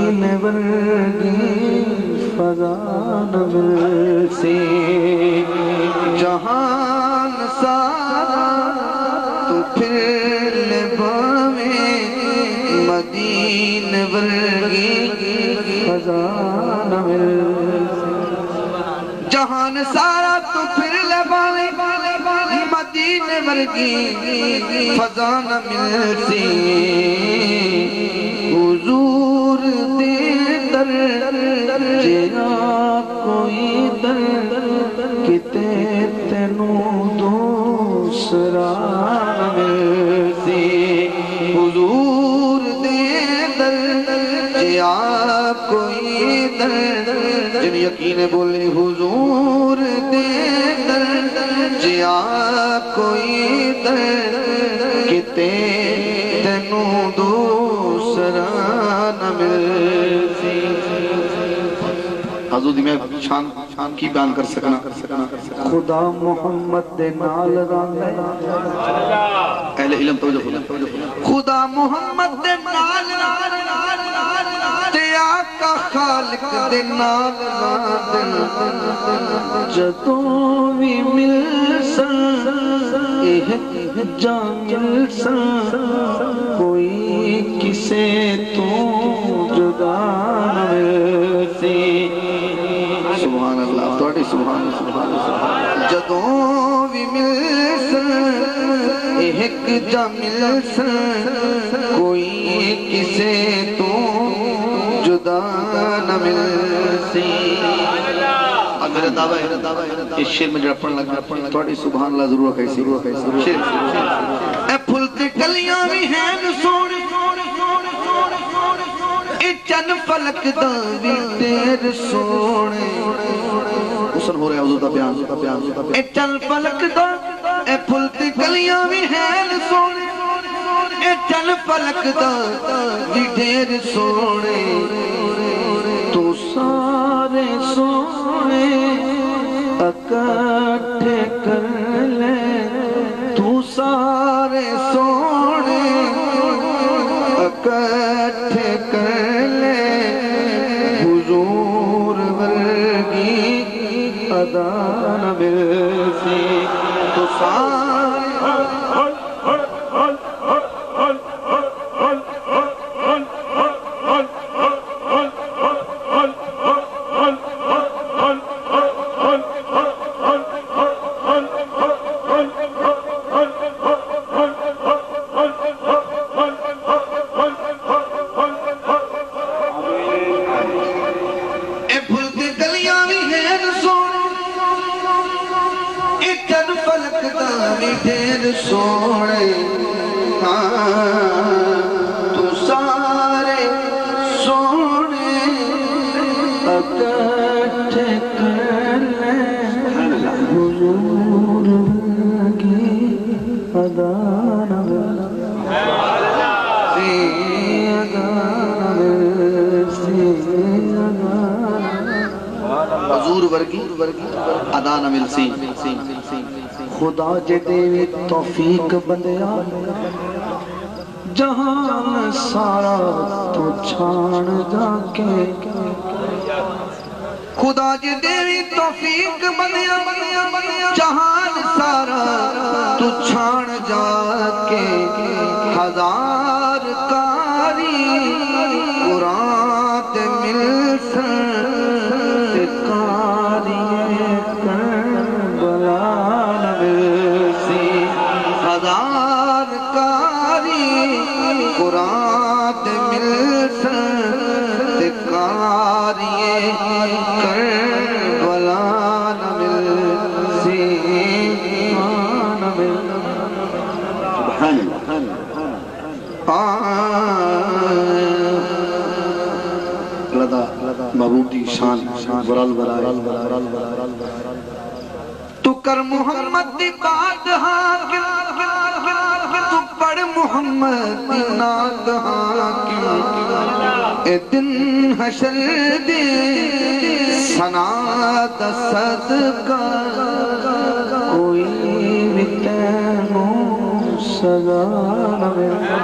مدینے ورگی فضا نہ ملسی جہان سارا تو پھر لباویں مدینے ورگی فضا نہ ملسی جہان سارا تو پھر لباویں مدینے ورگی فضا نہ ملسی حضور دے در جے آپ کوئی در کتے تینوں دوسرا نہ ملسی حضور دے در جے آپ کوئی در جن یقین بولے حضور دے در جے آپ کوئی در کتے تینوں دوسرا نہ ملسی حضور دی میں شان کی بیان کر سکنا خدا محمد دے نال راندے اہل علم توجہ خدا محمد دے نال تے آقا خالق دے نال جدوں وی ملسن جا ملسن کوئی کسے تو جدا نہ ملسی سبحان اللہ توڑی سبحان اللہ جدوں بھی ملسن ایک جا ملسن کوئی کسے تو جدا نہ ملسی میرا دعویٰ ہے اس شیر میں جڑا پڑھن لگا توڑی سبحان اللہ ضرور کہی شیر اے پھلتے کلیاں بھی ہیں سونے اے چن فلک دا بھی تیر سونے حسن ہو رہا ہے حضور دا بیان اے چن فلک دا اے پھلتے کلیاں بھی ہیں سونے اے چن فلک دا بھی تیر سونے تو سارے سونے اکٹھے کر لے تو سارے سونے اکٹھے کر لے حضور ورگی ادا نہ ملسی تو سارے سونے تو سارے سونے اکٹھے کر لے حضور کی ادا نہ حضور ورگی ادا نہ ملسی خدا جے دے توفیق بندیا جہان سارا تو چھان جا کے خدا جے دے توفیق بندیا جہان سارا تو چھان جا کے ہزار کاری قرآن تے ملسن تے کاری کربلا ہزار کاری قرآن ملسن تکاری کربلا نہ ملسی محبوب دی شان برال تو کر محمد دی بات حاکم تو پڑھ محمد دی نات حاکم اے دن حشر دے سنا دا صدقہ کوئی بھی تینوں سزا نہ ملے